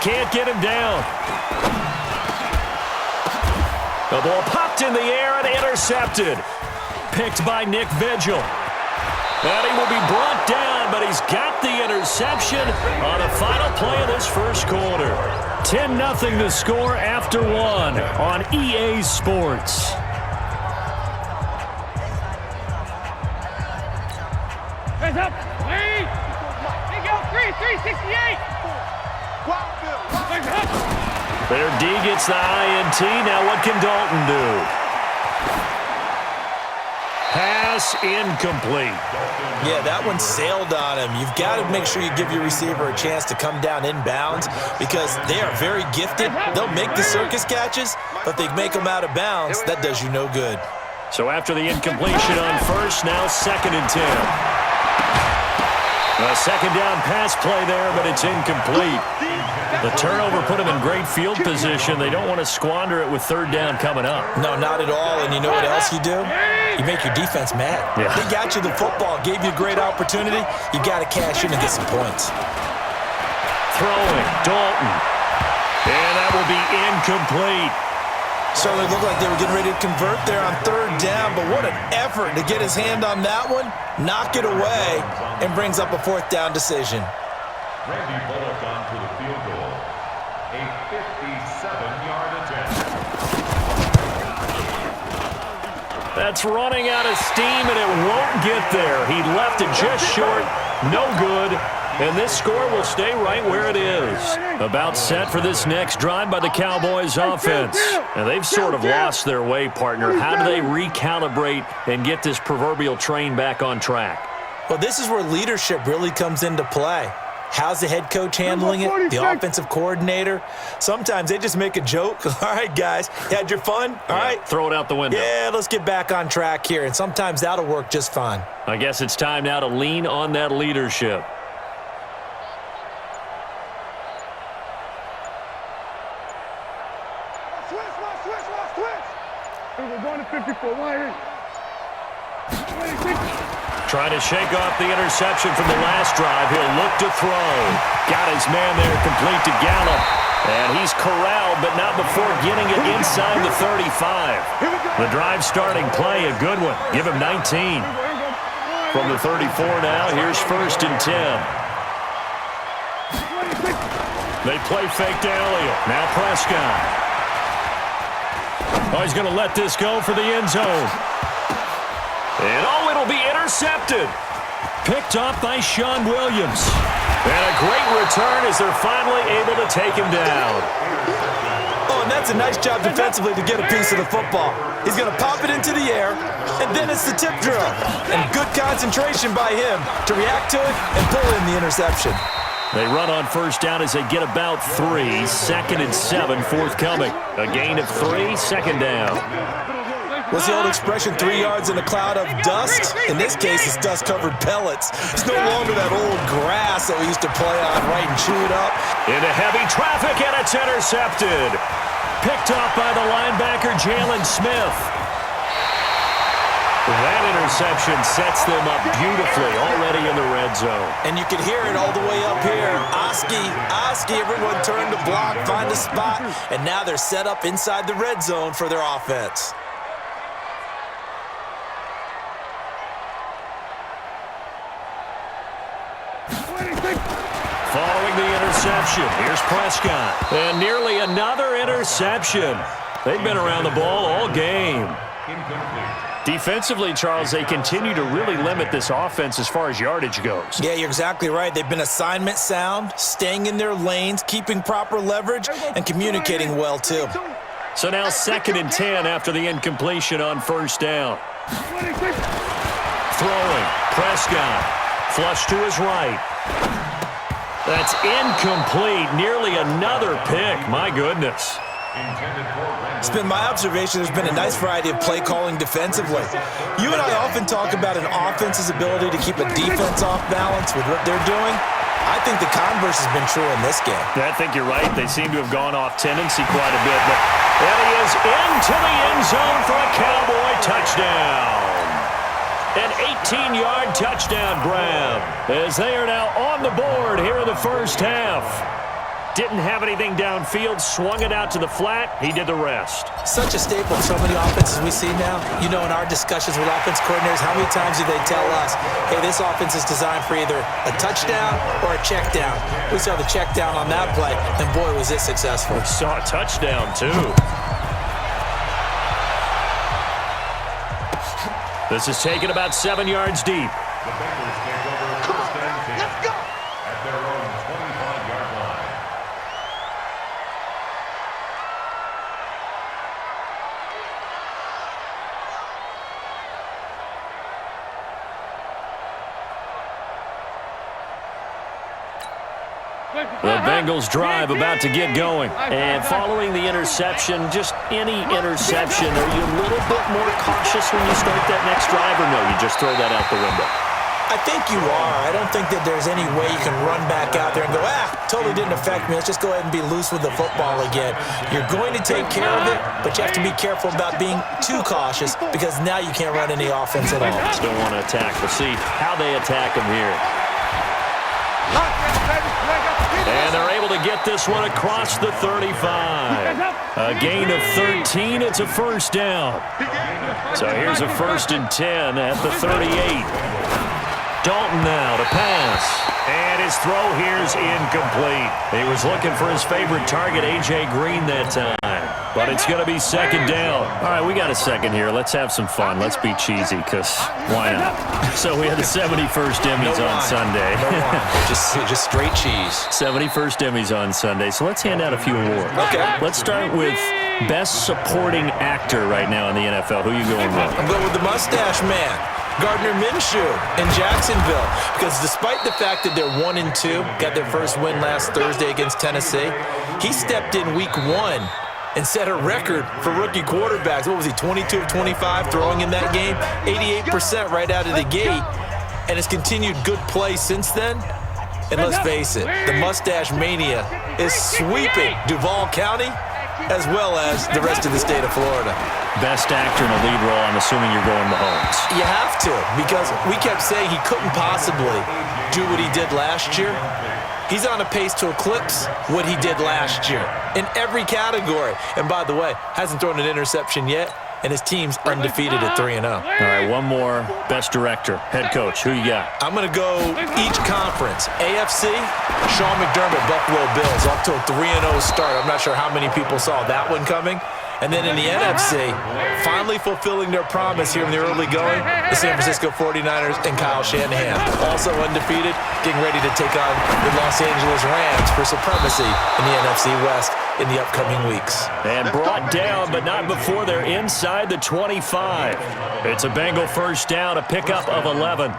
can't get him down. The ball popped in the air and intercepted. Picked by Nick Vigil. And he will be brought down, but he's got the interception on the final play of this first quarter. 10-0 the score after one on EA Sports. Hands up. Hey. Hey, go. 368. Their D gets the INT. Now what can Dalton do? Pass incomplete. Yeah, that one sailed on him. You've got to make sure you give your receiver a chance to come down inbounds because they are very gifted. They'll make the circus catches, but they make them out of bounds. That does you no good. So after the incompletion on first, now 2nd and 10. A second down pass play there, but it's incomplete. The turnover put them in great field position. They don't want to squander it with 3rd down coming up. No, not at all. And you know what else you do? You make your defense mad. Yeah. They got you the football, gave you a great opportunity. You got to cash in and get some points. Throwing, Dalton. And that will be incomplete. Certainly looked like they were getting ready to convert there on 3rd down, but what an effort to get his hand on that one, knock it away, and brings up a 4th down decision. Randy Bullock onto the field goal. A 57-yard attempt. That's running out of steam, and it won't get there. He left it just short. No good. And this score will stay right where it is. About set for this next drive by the Cowboys offense. And they've sort of lost their way, partner. How do they recalibrate and get this proverbial train back on track? Well, this is where leadership really comes into play. How's the head coach handling it? The offensive coordinator? Sometimes they just make a joke. All right, guys, you had your fun? All right. Throw it out the window. Yeah, let's get back on track here. And sometimes that'll work just fine. I guess it's time now to lean on that leadership. Trying to shake off the interception from the last drive. He'll look to throw. Got his man there complete to Gallup. And he's corralled, but not before getting it inside the 35. The drive starting play, a good one. Give him 19. From the 34 now, here's 1st and 10. They play fake to Elliott. Now Prescott. Oh, he's going to let this go for the end zone. And oh, it'll be intercepted. Picked off by Sean Williams. And a great return as they're finally able to take him down. Oh, and that's a nice job defensively to get a piece of the football. He's going to pop it into the air, and then it's the tip drill. And good concentration by him to react to it and pull in the interception. They run on 1st down as they get about 3. 2nd and 7 forthcoming. A gain of 3, 2nd down. What's the old expression, 3 yards in a cloud of dust? In this case, it's dust-covered pellets. It's no longer that old grass that we used to play on, right, and chew it up. Into heavy traffic, and it's intercepted. Picked off by the linebacker, Jalen Smith. That interception sets them up beautifully already in the red zone. And you can hear it all the way up here. Oski, everyone turned to block, find a spot, and now they're set up inside the red zone for their offense. Following the interception, here's Prescott. And nearly another interception. They've been around the ball all game. Defensively, Charles, they continue to really limit this offense as far as yardage goes. Yeah, you're exactly right. They've been assignment sound, staying in their lanes, keeping proper leverage, and communicating well, too. So now 2nd and 10 after the incompletion on 1st down. Throwing, Prescott. Flush to his right. That's incomplete. Nearly another pick. My goodness. It's been my observation there's been a nice variety of play calling defensively. You and I often talk about an offense's ability to keep a defense off balance with what they're doing. I think the converse has been true in this game. Yeah, I think you're right. They seem to have gone off tendency quite a bit. But and he is into the end zone for a Cowboy touchdown. An 18-yard touchdown grab as they are now on the board here in the 1st half. Didn't have anything downfield, swung it out to the flat. He did the rest. Such a staple of so many offenses we see now. You know, in our discussions with offense coordinators, how many times do they tell us, hey, this offense is designed for either a touchdown or a check down. We saw the check down on that play, and boy, was it successful. We saw a touchdown, too. This is taken about 7 yards deep. The Bengals take over first and 10 at their own 25-yard line. The Bengals drive about to get going. And following the interception, just any interception, are you a little bit more cautious when you start that next drive, or no, you just throw that out the window? I think you are. I don't think that there's any way you can run back out there and go, totally didn't affect me. Let's just go ahead and be loose with the football again. You're going to take care of it, but you have to be careful about being too cautious because now you can't run any offense at all. Still want to attack. We'll see how they attack him here. And they're able to get this one across the 35. A gain of 13. It's a first down. So here's a 1st and 10 at the 38. Dalton now to pass. And his throw here's incomplete. He was looking for his favorite target, A.J. Green, that time. But it's going to be 2nd down. All right, we got a second here. Let's have some fun. Let's be cheesy, because why not? So we had the 71st Emmys on Sunday. just straight cheese. 71st Emmys on Sunday. So let's hand out a few awards. Okay. Let's start with Best Supporting Actor right now in the NFL. Who are you going with? I'm going with the Mustache Man, Gardner Minshew in Jacksonville, because despite the fact that they're 1-2, got their first win last Thursday against Tennessee, he stepped in week 1 and set a record for rookie quarterbacks. What was he, 22 of 25 throwing in that game? 88% right out of the gate, and has continued good play since then. And let's face it, the Mustache Mania is sweeping Duval County as well as the rest of the state of Florida. Best actor in a lead role, I'm assuming you're going Mahomes. You have to, because we kept saying he couldn't possibly do what he did last year. He's on a pace to eclipse what he did last year in every category. And by the way, hasn't thrown an interception yet, and his team's undefeated at 3-0. All right, one more. Best director, head coach. Who you got? I'm going to go each conference. AFC, Sean McDermott, Buffalo Bills, off to a 3-0 start. I'm not sure how many people saw that one coming. And then in the NFC, finally fulfilling their promise here in the early going, the San Francisco 49ers and Kyle Shanahan. Also undefeated, getting ready to take on the Los Angeles Rams for supremacy in the NFC West in the upcoming weeks. And brought down, but not before they're inside the 25. It's a Bengal first down, a pickup of 11.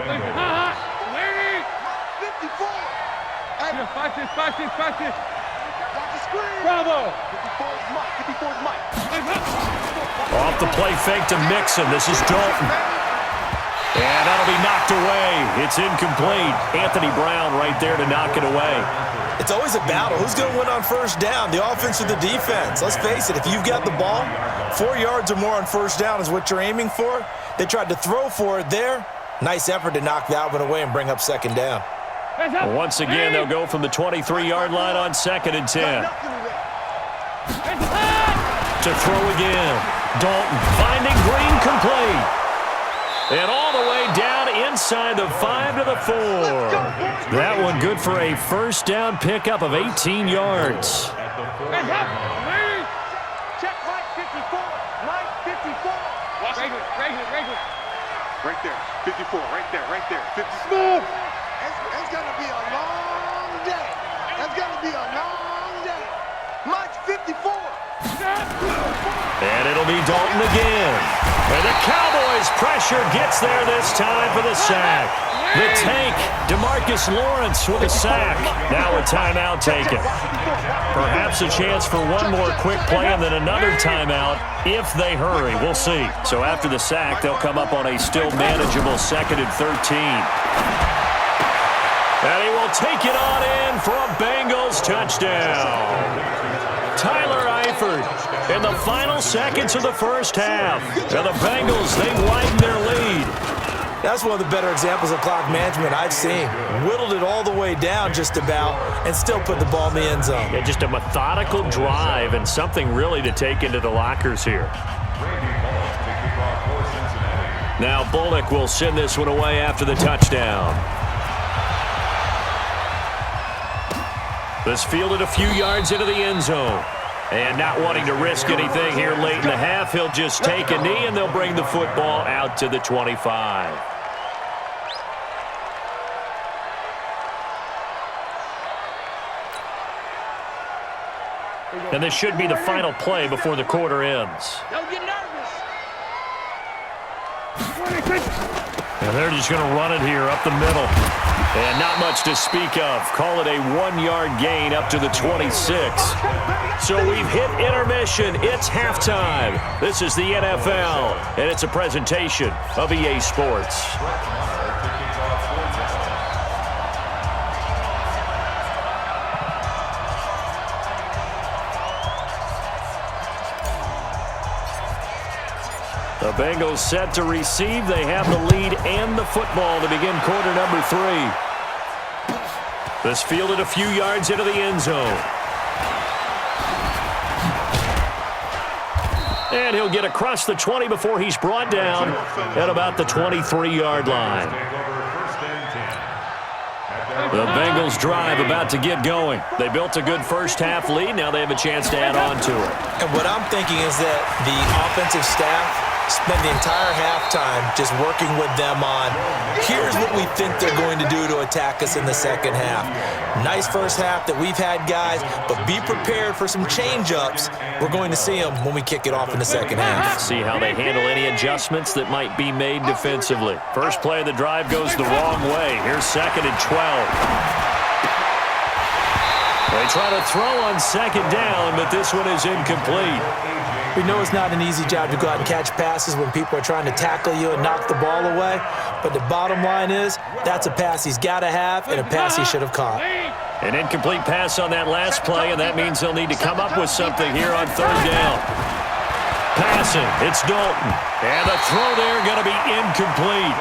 Bravo! Off the play fake to Mixon. This is Dalton. And that'll be knocked away. It's incomplete. Anthony Brown right there to knock it away. It's always a battle. Who's going to win on first down, the offense or the defense? Let's face it, if you've got the ball, 4 yards or more on first down is what you're aiming for. They tried to throw for it there. Nice effort to knock that one away and bring up 2nd down. Once again, they'll go from the 23-yard line on 2nd and 10. To throw again. Dalton finding Green complete. And all the way down inside the 5 to the 4. That one good for a first down pickup of 18 yards. Check Mike 54. Mike 54. Regular. Right there. 54. Right there. 50. Smooth. It's going to be a long day. It's going to be a long day. Mike 54. And it'll be Dalton again. And the Cowboys' pressure gets there this time for the sack. The tank, DeMarcus Lawrence with a sack. Now a timeout taken. Perhaps a chance for one more quick play and then another timeout if they hurry. We'll see. So after the sack, they'll come up on a still manageable 2nd and 13. And he will take it on in for a Bengals touchdown. Tyler Eifert in the final seconds of the first half. And the Bengals, they widen their lead. That's one of the better examples of clock management I've seen. Whittled it all the way down just about and still put the ball in the end zone. Yeah, just a methodical drive and something really to take into the lockers here. Now Bullock will send this one away after the touchdown. This fielded a few yards into the end zone. And not wanting to risk anything here late in the half, he'll just take a knee and they'll bring the football out to the 25. And this should be the final play before the quarter ends. Don't get nervous. And they're just going to run it here up the middle. And not much to speak of. Call it a 1-yard gain up to the 26. So we've hit intermission. It's halftime. This is the NFL, and it's a presentation of EA Sports. The Bengals set to receive. They have the lead and the football to begin quarter number 3. This fielded a few yards into the end zone. And he'll get across the 20 before he's brought down at about the 23-yard line. The Bengals drive about to get going. They built a good first-half lead. Now they have a chance to add on to it. And what I'm thinking is that the offensive staff spend the entire halftime just working with them on, here's what we think they're going to do to attack us in the second half. Nice first half that we've had, guys, but be prepared for some change-ups. We're going to see them when we kick it off in the second half. See how they handle any adjustments that might be made defensively. First play of the drive goes the wrong way. Here's 2nd and 12. They try to throw on 2nd down, but this one is incomplete. We know it's not an easy job to go out and catch passes when people are trying to tackle you and knock the ball away, but the bottom line is that's a pass he's got to have and a pass he should have caught. An incomplete pass on that last play, and that means they'll need to come up with something here on 3rd down. Passing, it's Dalton, and the throw there going to be incomplete.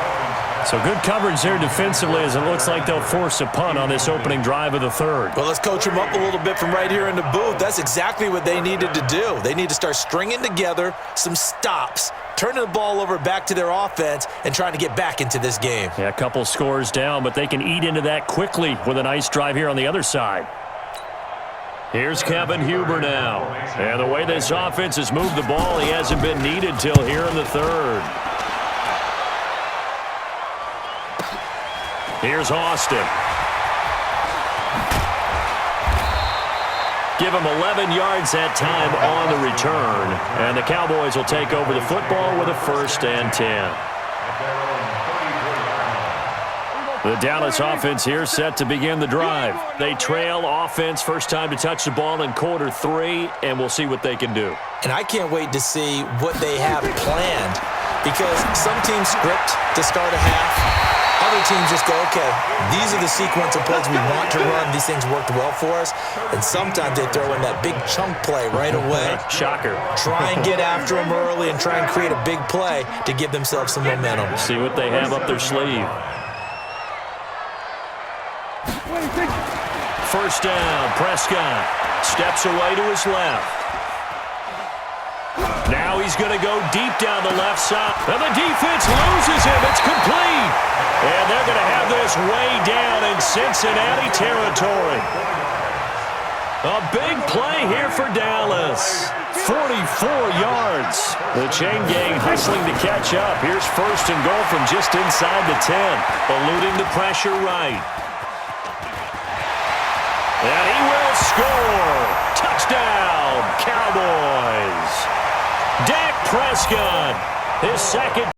So good coverage there defensively as it looks like they'll force a punt on this opening drive of the 3rd. Well, let's coach them up a little bit from right here in the booth. That's exactly what they needed to do. They need to start stringing together some stops, turning the ball over back to their offense, and trying to get back into this game. Yeah, a couple scores down, but they can eat into that quickly with a nice drive here on the other side. Here's Kevin Huber now. And the way this offense has moved the ball, he hasn't been needed till here in the 3rd. Here's Austin. Give him 11 yards that time on the return. And the Cowboys will take over the football with a 1st and 10. The Dallas offense here set to begin the drive. They trail offense first time to touch the ball in quarter 3, and we'll see what they can do. And I can't wait to see what they have planned, because some teams script to start a half. Other teams just go, okay, these are the sequence of plays we want to run. These things worked well for us. And sometimes they throw in that big chunk play right away. Shocker. Try and get after them early and try and create a big play to give themselves some momentum. See what they have up their sleeve. 1st down, Prescott steps away to his left. Now he's going to go deep down the left side. And the defense loses him. It's complete. And they're going to have this way down in Cincinnati territory. A big play here for Dallas. 44 yards. The chain gang hustling to catch up. Here's 1st and goal from just inside the 10. Eluding the pressure right. And he will score. Touchdown, Cowboys. Dak Prescott, his 2nd